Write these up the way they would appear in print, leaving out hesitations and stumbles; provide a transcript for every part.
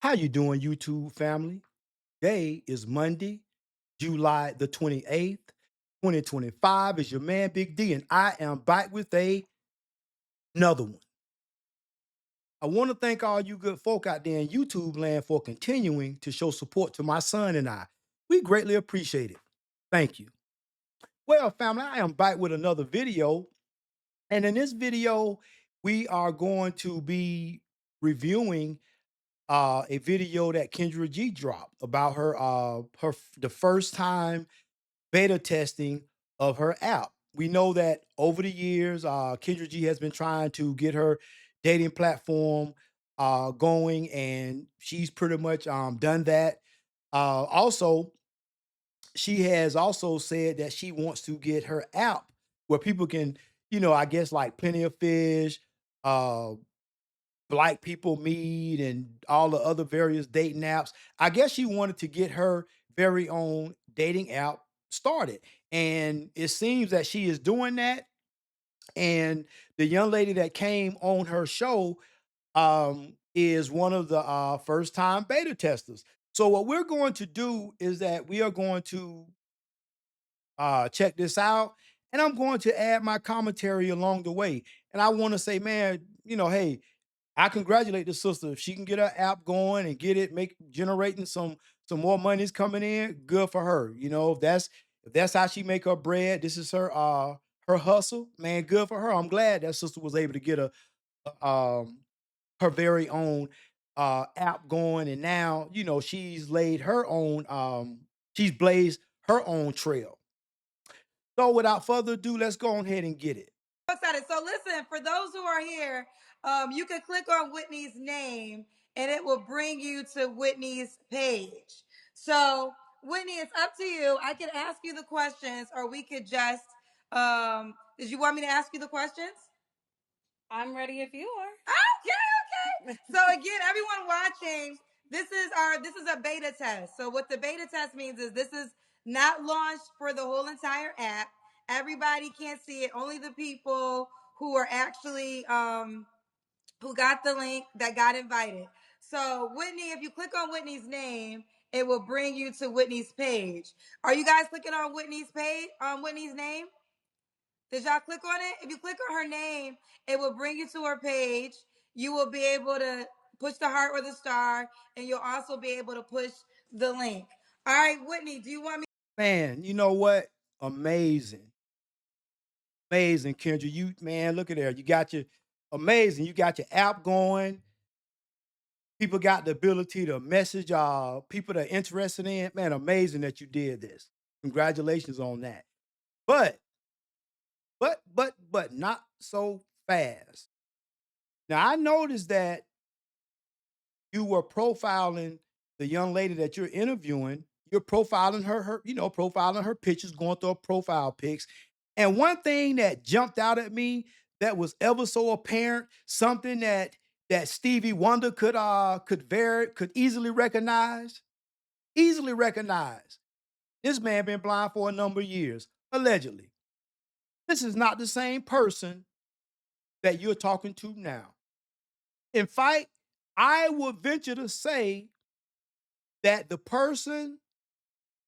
How you doing, YouTube family? Today is Monday, July the 28th, 2025. Is your man Big D, and I am back with another one. I want to thank all you good folk out there in YouTube land for continuing to show support to my son and I. We greatly appreciate it. Thank you. Well, family, I am back with another video. And in this video, we are going to be reviewing a video that Kendra G dropped about the first time beta testing of her app. We know that over the years, Kendra G has been trying to get her dating platform going, and she's pretty much done that. Also, she has also said that she wants to get her app where people can, I guess like Plenty of Fish, uh, Black People Meet, and all the other various dating apps. I guess she wanted to get her very own dating app started. And it seems that she is doing that. And the young lady that came on her show is one of the first time beta testers. So, what we're going to do is that we are going to check this out, and I'm going to add my commentary along the way. And I want to say, man, hey, I congratulate the sister. If she can get her app going and get it make generating some more money's coming in, good for her. If that's how she make her bread, this is her hustle, man, good for her. I'm glad that sister was able to get her very own app going, and now, she's blazed her own trail. So without further ado, let's go on ahead and get it. Excited. So listen, for those who are here, you can click on Whitney's name and it will bring you to Whitney's page. So Whitney, it's up to you. I could ask you the questions or we could just did you want me to ask you the questions? I'm ready if you are. Okay, okay. So again, everyone watching, this is a beta test. So what the beta test means is this is not launched for the whole entire app. Everybody can't see it. Only the people who are actually who got the link that got invited. So Whitney, if you click on Whitney's name, it will bring you to Whitney's page. Are you guys clicking on Whitney's page on Whitney's name? Did y'all click on it? If you click on her name, it will bring you to her page. You will be able to push the heart or the star, and you'll also be able to push the link. All right, Whitney, do you want me? Man, you know what? Amazing. Amazing, Kendra. You man, look at there. You got your amazing. You got your app going. People got the ability to message people that are interested in. Man, amazing that you did this. Congratulations on that. But but not so fast. Now I noticed that you were profiling the young lady that you're interviewing. You're profiling profiling her pictures, going through her profile pics. And one thing that jumped out at me that was ever so apparent, something that Stevie Wonder could easily recognize. This man been blind for a number of years, allegedly. This is not the same person that you're talking to now. In fact, I would venture to say that the person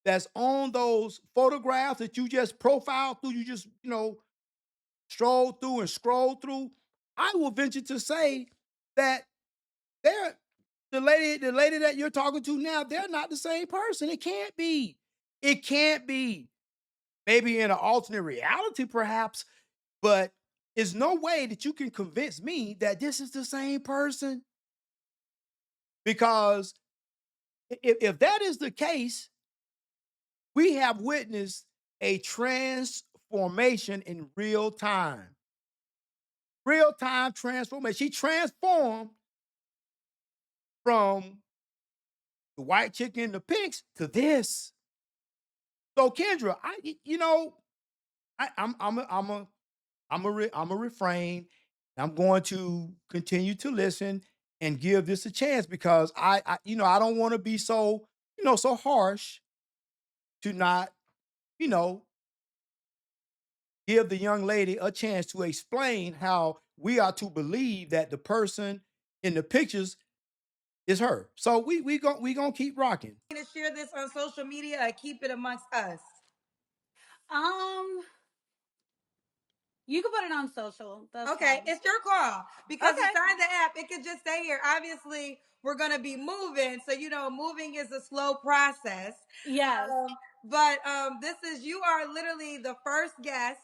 that's on those photographs that you just profiled through, you just, stroll through and scroll through, I will venture to say that they're the lady that you're talking to now, they're not the same person. It can't be. It can't be. Maybe in an alternate reality, perhaps, but there's no way that you can convince me that this is the same person. Because if that is the case, we have witnessed a transformation in real time. Real time transformation. She transformed from the white chick in the pics to this. So Kendra, I'm a refrain. I'm going to continue to listen and give this a chance because I don't want to be so harsh to not, you know, give the young lady a chance to explain how we are to believe that the person in the pictures It's her. So we gonna keep rocking. To share this on social media or keep it amongst us? Um, you can put it on social. That's Okay, fine. it's your call because Okay. inside the app, it could just stay here. Obviously, we're going to be moving. So, moving is a slow process. Yes. This is, you are literally the first guest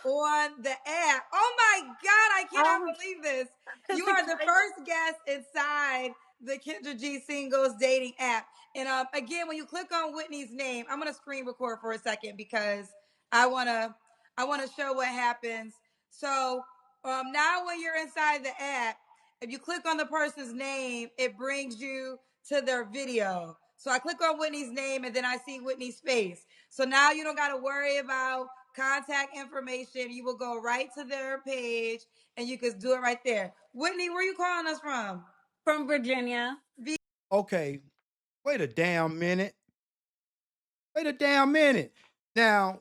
on the app. Oh my God, I cannot Um, believe this. You it's are the exciting. first guest inside the Kendra G Singles dating app. And again, when you click on Whitney's name, I'm going to screen record for a second because I want to I want to show what happens. So, now when you're inside the app, if you click on the person's name, it brings you to their video. So I click on Whitney's name and then I see Whitney's face. So now you don't got to worry about contact information. You will go right to their page and you can do it right there. Whitney, where you calling us from? From Virginia. Okay, wait a damn minute. Wait a damn minute. Now,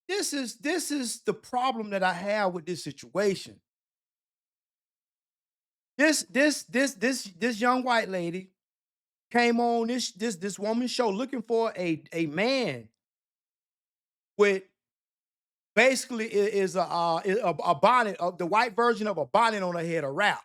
this is the problem that I have with this situation. This young white lady came on this woman's show looking for a man with basically is a bonnet of the white version of a bonnet on her head, a wrap.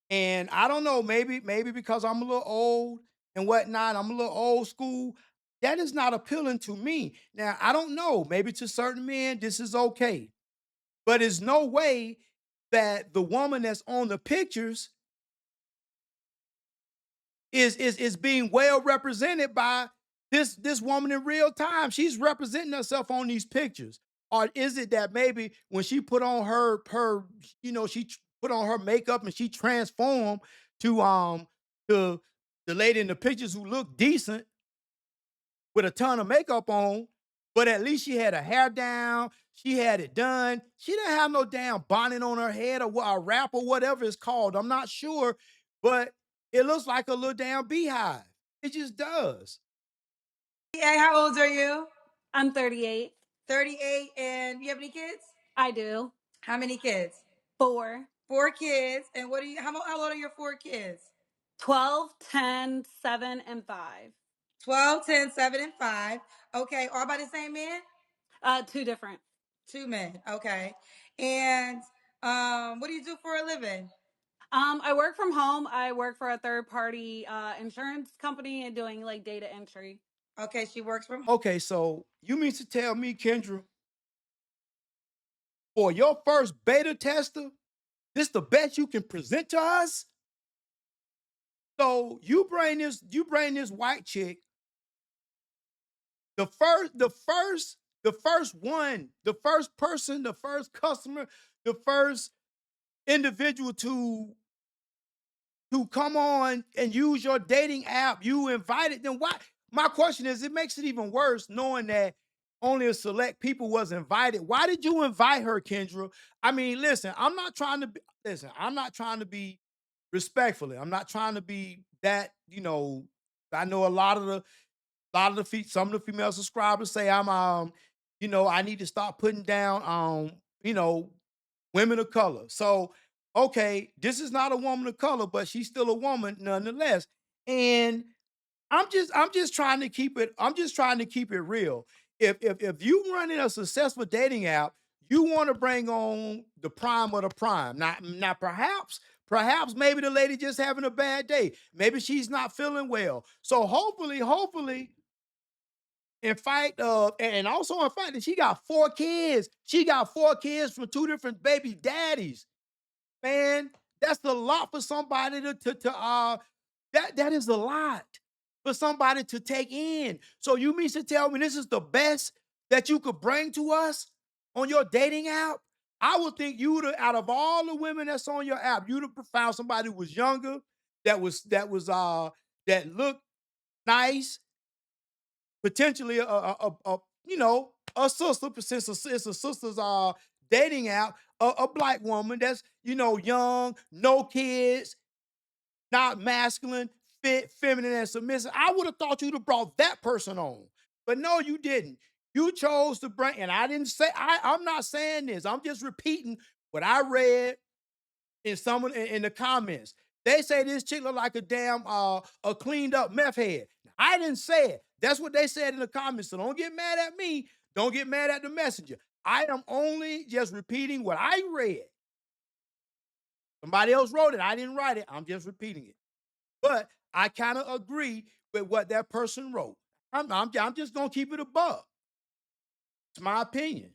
And I don't know, maybe because I'm a little old and whatnot, I'm a little old school. That is not appealing to me. Now I don't know. Maybe to certain men this is okay, but there's no way that the woman that's on the pictures is being well represented by this woman in real time. She's representing herself on these pictures. Or is it that maybe when she put on put on her makeup and she transformed to the the lady in the pictures who looked decent with a ton of makeup on, but at least she had her hair down. She had it done. She didn't have no damn bonnet on her head or a wrap or whatever it's called. I'm not sure, but it looks like a little damn beehive. It just does. Hey, how old are you? I'm 38. 38. And you have any kids? I do. How many kids? 4. Four kids. And how old are your four kids? 12, 10, 7, and 5. 12, 10, 7, and 5. Okay, all by the same man? Two different. Two men. Okay. And what do you do for a living? I work from home. I work for a third party insurance company and doing like data entry. Okay, she works from. Okay, so you mean to tell me, Kendra, for your first beta tester, this the best you can present to us? So you bring this white chick, the first person, the first customer, the first individual to come on and use your dating app, you invited them. Why? My question is, it makes it even worse knowing that only a select people was invited. Why did you invite her, Kendra? I mean, listen, I'm not trying to be respectfully. I'm not trying to be that, I know some of the female subscribers say I'm I need to start putting down you know, women of color. So, okay, this is not a woman of color, but she's still a woman nonetheless. And I'm just trying to keep it real. If you running a successful dating app, you want to bring on the prime of the prime. Now perhaps maybe the lady just having a bad day. Maybe she's not feeling well. So hopefully in fact, and also in fact that she got 4 kids. She got 4 kids from 2 different baby daddies. Man, that's a lot for somebody that is a lot for somebody to take in. So you mean to tell me this is the best that you could bring to us on your dating app? I would think you would have, out of all the women that's on your app, you'd have found somebody who was younger, that looked nice, potentially a sister, since it's a sister's dating app, a black woman that's young, no kids, not masculine, fit, feminine, and submissive. I would have thought you'd have brought that person on, but no, you didn't. You chose to bring, and I didn't say I'm not saying this. I'm just repeating what I read in the comments. They say this chick look like a damn a cleaned up meth head. I didn't say it. That's what they said in the comments. So don't get mad at me. Don't get mad at the messenger. I am only just repeating what I read. Somebody else wrote it. I didn't write it. I'm just repeating it. But I kind of agree with what that person wrote. I'm just gonna keep it above. It's my opinion.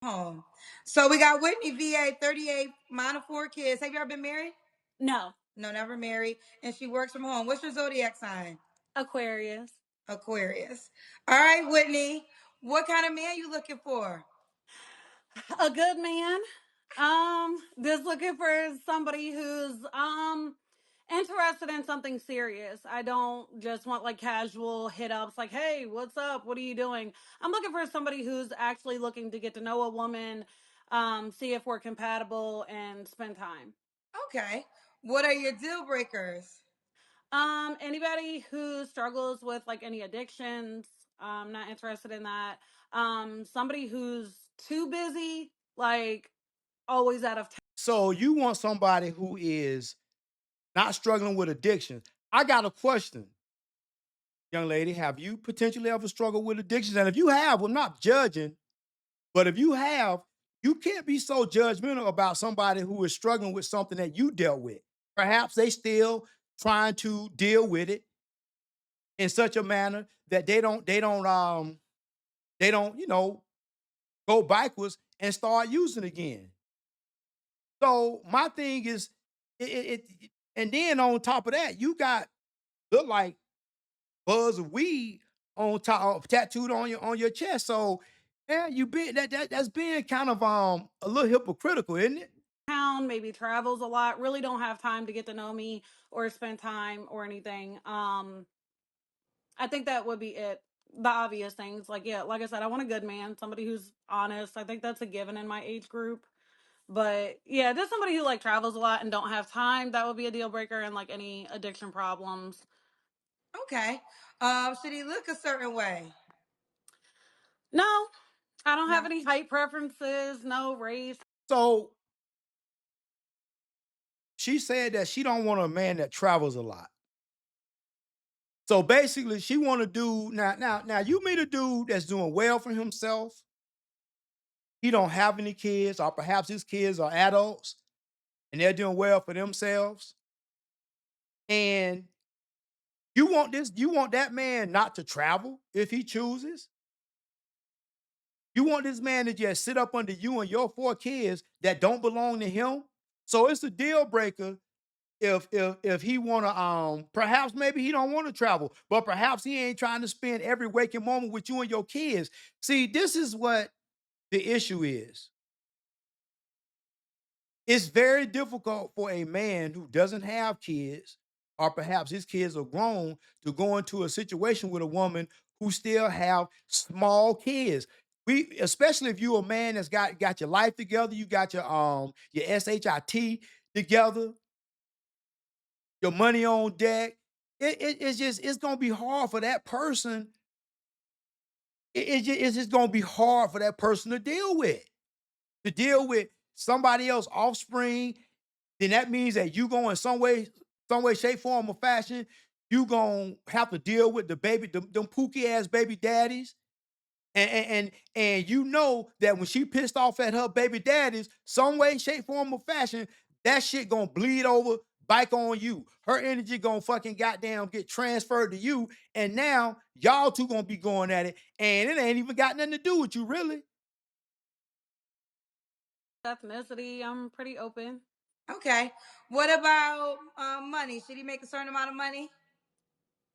Home. So we got Whitney VA, 38, mom of 4 kids. Have you ever been married? No. No, never married. And she works from home. What's your zodiac sign? Aquarius. Aquarius. All right, Whitney. What kind of man you looking for? A good man. Just looking for somebody who's interested in something serious. I don't just want like casual hit ups like, hey, what's up? What are you doing? I'm looking for somebody who's actually looking to get to know a woman, see if we're compatible and spend time. Okay. What are your deal breakers? Anybody who struggles with like any addictions, not interested in that. Somebody who's too busy, like always out of town. So you want somebody who is not struggling with addiction. I got a question, young lady. Have you potentially ever struggled with addictions? And if you have, I'm not judging, but if you have, you can't be so judgmental about somebody who is struggling with something that you dealt with. Perhaps they still trying to deal with it in such a manner that they don't, go backwards and start using again. So my thing is, and then on top of that, you got look like buzz of weed on top tattooed on your chest. So yeah, you been that's being kind of a little hypocritical, isn't it? Town, maybe travels a lot, really don't have time to get to know me or spend time or anything. I think that would be it. The obvious things, like yeah, like I said, I want a good man, somebody who's honest. I think that's a given in my age group. But yeah, just somebody who like travels a lot and don't have time, that would be a deal breaker, and like any addiction problems. Okay. Should he look a certain way? No, I don't have No. any height preferences, no race. So she said that she don't want a man that travels a lot. So basically, she want to do now. You meet a dude that's doing well for himself. He don't have any kids, or perhaps his kids are adults and they're doing well for themselves. And you want that man not to travel if he chooses. You want this man to just sit up under you and your 4 kids that don't belong to him. So it's a deal breaker if he wanna perhaps maybe he don't want to travel, but perhaps he ain't trying to spend every waking moment with you and your kids. See, this is what the issue is. It's very difficult for a man who doesn't have kids, or perhaps his kids are grown, to go into a situation with a woman who still have small kids. We, especially if you're a man that's got your life together, you got your SHIT together, your money on deck. It's just it's gonna be hard for that person. It's just gonna be hard for that person to deal with somebody else offspring. Then that means that you go in some way, shape, form, or fashion, you gonna have to deal with the baby, them pookie ass baby daddies. And you know that when she pissed off at her baby daddies, some way, shape, form, or fashion, that shit gonna bleed over back on you. Her energy gonna fucking goddamn get transferred to you. And now y'all two gonna be going at it. And it ain't even got nothing to do with you, really. Ethnicity, I'm pretty open. Okay. What about money? Should he make a certain amount of money?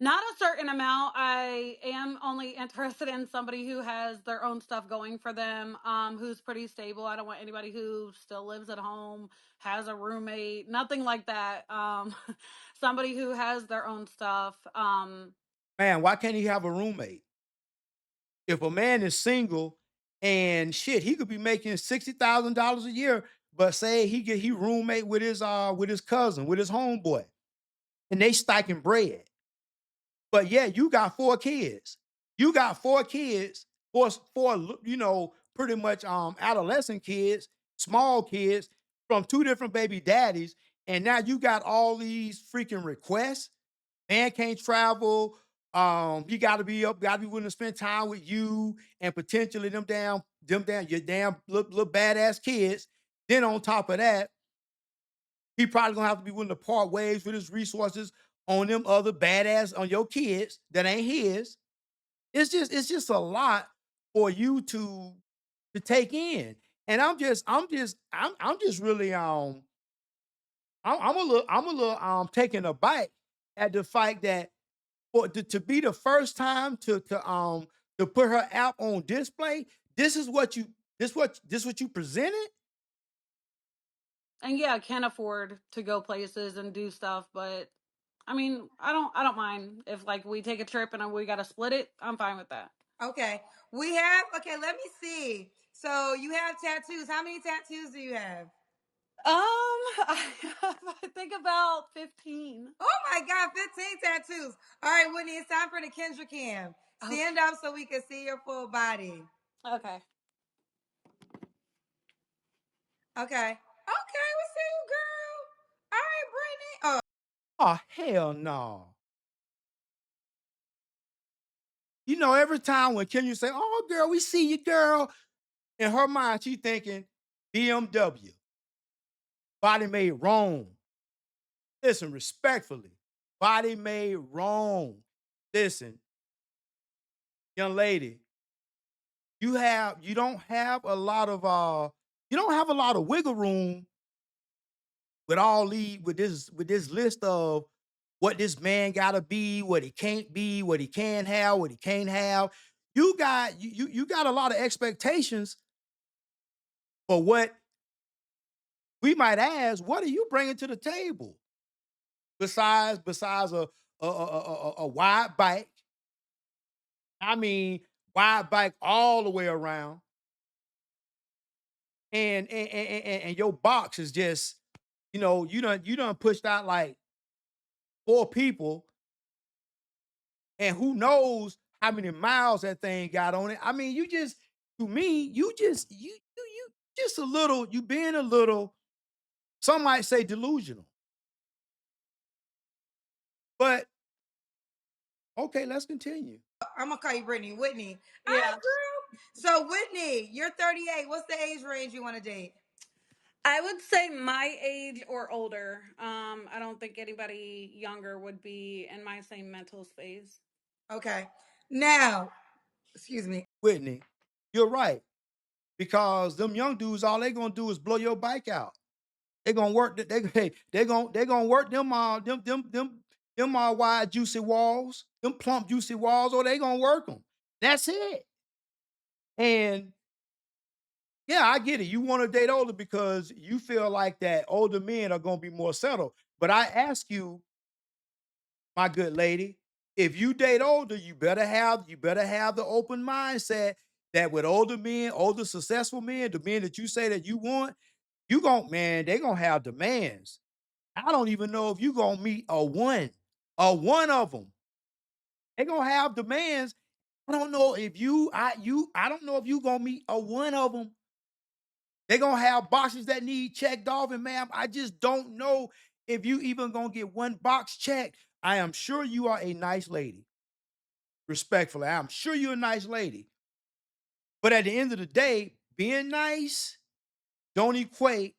Not a certain amount. I am only interested in somebody who has their own stuff going for them, who's pretty stable. I don't want anybody who still lives at home, has a roommate, nothing like that. Somebody who has their own stuff. Man, why can't he have a roommate? If a man is single and shit, he could be making $60,000 a year, but say he roommate with his cousin, with his homeboy, and they stacking bread. But yeah, you got 4 kids. You got 4 kids, pretty much adolescent kids, small kids from 2 different baby daddies, And now you got all these freaking requests. Man can't travel. He gotta be willing to spend time with you and potentially your damn little badass kids. Then on top of that, he probably gonna have to be willing to part ways with his resources on them other badass on your kids that ain't his. It's just a lot for you to take in. And I'm just really I'm a little taken aback at the fact that for to be the first time to put her app on display, this is what you this what you presented? And yeah, I can afford to go places and do stuff, but I mean, I don't mind if like we take a trip and we got to split it. I'm fine with that. Okay. Let me see. So you have tattoos. How many tattoos do you have? I have, I think about 15. Oh my God, 15 tattoos. All right, Whitney, it's time for the Kendra cam. Okay. Stand up so we can see your full body. Okay. Okay. Okay, we see you, girl. All right, Brittany. Oh, Oh, hell no. You know, every time when Kenya say, "Oh, girl, we see you, girl," in her mind, she thinking BMW, body made wrong. Listen, respectfully, body made wrong. Listen, young lady, you don't have a lot of wiggle room with this list of what this man gotta be, what he can't be, what he can have, what he can't have. You got a lot of expectations for what we might ask, what are you bringing to the table besides a wide bike? I mean, wide bike all the way around, and your box is just, you done pushed out like four people, and who knows how many miles that thing got on it. I mean, to me, you just a little, you being a little, some might say delusional. But okay, let's continue. I'm gonna call you Brittany. Whitney. All right, Yeah. girl. So Whitney, you're 38. What's the age range you want to date? I would say my age or older. I don't think anybody younger would be in my same mental space. Okay. Now, excuse me. Whitney, you're right. Because them young dudes, all they gonna do is blow your bike out. They gonna work. They gonna work them wide juicy walls, them plump juicy walls, or they gonna work them. That's it. And yeah, I get it. You want to date older because you feel like that older men are gonna be more settled. But I ask you, my good lady, if you date older, you better have the open mindset that with older men, older successful men, the men that you say that you want, they gonna have demands. I don't even know if you gonna meet a one of them. They gonna have demands. I don't know if I don't know if you gonna meet a one of them. They gonna have boxes that need checked off, and ma'am, I just don't know if you even gonna get one box checked. I am sure you are a nice lady. Respectfully, I'm sure you're a nice lady. But at the end of the day, being nice don't equate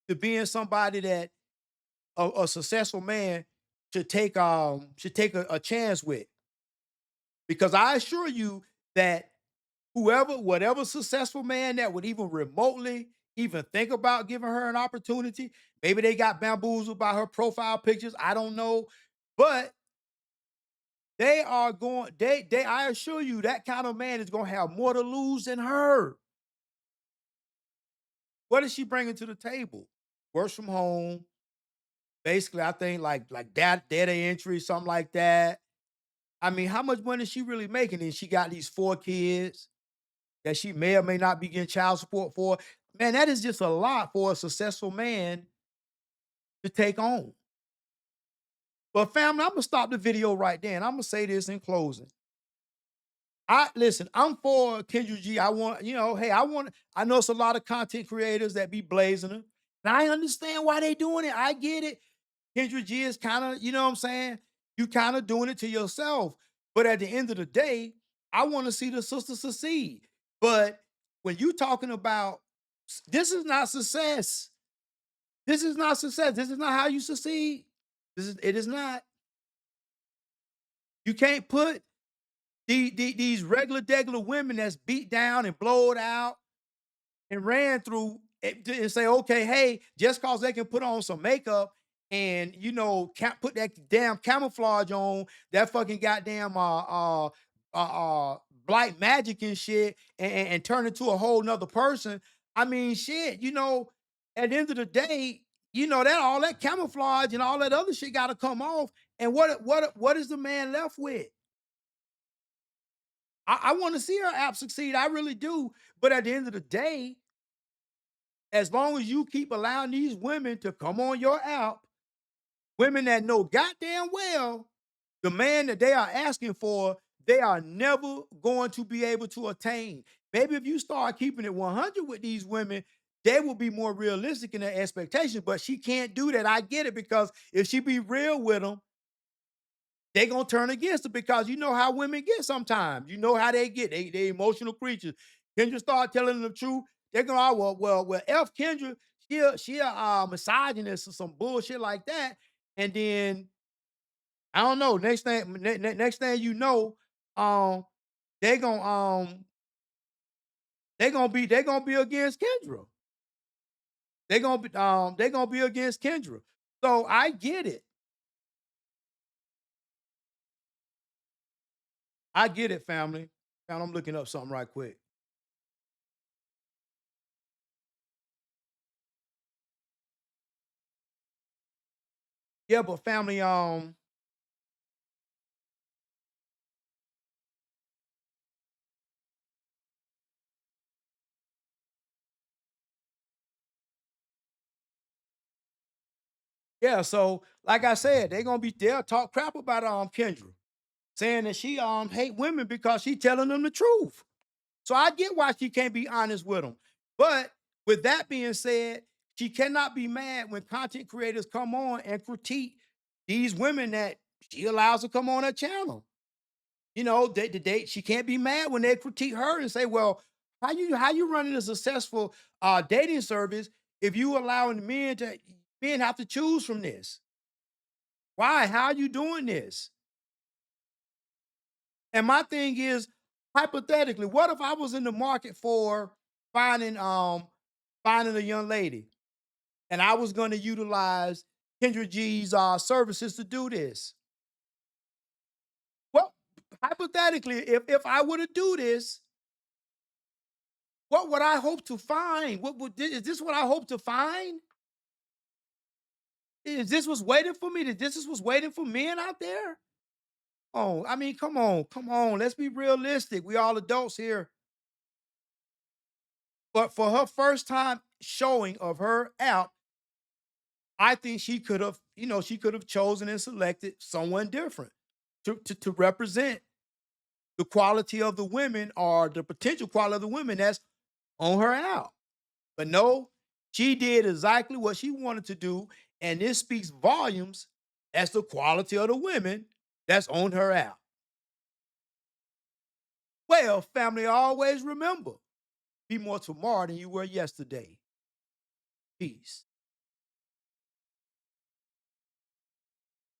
to being somebody that a successful man should take a chance with. Because I assure you that whatever successful man that would even remotely even think about giving her an opportunity, maybe they got bamboozled by her profile pictures. I don't know. But they are going, they I assure you that kind of man is gonna have more to lose than her. What is she bringing to the table? Works from home. Basically, I think like that data entry, something like that. I mean, how much money is she really making? And she got these four kids that she may or may not be getting child support for. Man, that is just a lot for a successful man to take on. But family, I'm gonna stop the video right there, and I'm gonna say this in closing. I listen. I'm for Kendra G. I want, hey, I know it's a lot of content creators that be blazing her. And I understand why they doing it. I get it. Kendra G is kind of, you know what I'm saying? You kind of doing it to yourself. But at the end of the day, I want to see the sister succeed. But when you talking about this is not success. This is not success. This is not how you succeed. It is not. You can't put these regular degular women that's beat down and blowed out and ran through and say, okay, hey, just cause they can put on some makeup and put that damn camouflage on, that fucking goddamn black magic and shit, and turn into a whole nother person. I mean, shit, at the end of the day, that all that camouflage and all that other shit got to come off. And what is the man left with? I want to see her app succeed. I really do. But at the end of the day, as long as you keep allowing these women to come on your app, women that know goddamn well the man that they are asking for, they are never going to be able to attain. Maybe if you start keeping it 100 with these women, they will be more realistic in their expectations. But she can't do that. I get it, because if she be real with them, they gonna turn against her, because you know how women get sometimes. You know how they get. They emotional creatures. Kendra start telling them the truth. They're gonna, "Oh, well, F Kendra, she a misogynist or some bullshit like that." And then I don't know. Next thing you know, um, they gonna they gonna be against Kendra. They gonna be against Kendra. So I get it. I get it, family. And I'm looking up something right quick. Yeah, but family, yeah, so like I said, they'll talk crap about Kendra, saying that she hate women because she telling them the truth. So I get why she can't be honest with them. But with that being said, she cannot be mad when content creators come on and critique these women that she allows to come on her channel. She can't be mad when they critique her and say, "Well, how you running a successful dating service if you allowing men have to choose from this? Why? How are you doing this?" And my thing is, hypothetically, what if I was in the market for finding finding a young lady, and I was going to utilize Kendra G's services to do this? Well, hypothetically, if I were to do this, what would I hope to find? Is this what I hope to find? Is this what's waiting for me? This is what's waiting for men out there? Oh, I mean, come on, come on. Let's be realistic. We all adults here. But for her first time showing of her app, I think she could have chosen and selected someone different to represent the quality of the women, or the potential quality of the women that's on her app. But no, she did exactly what she wanted to do, and this speaks volumes as the quality of the women that's on her app. Well, family, always remember, be more tomorrow than you were yesterday. Peace.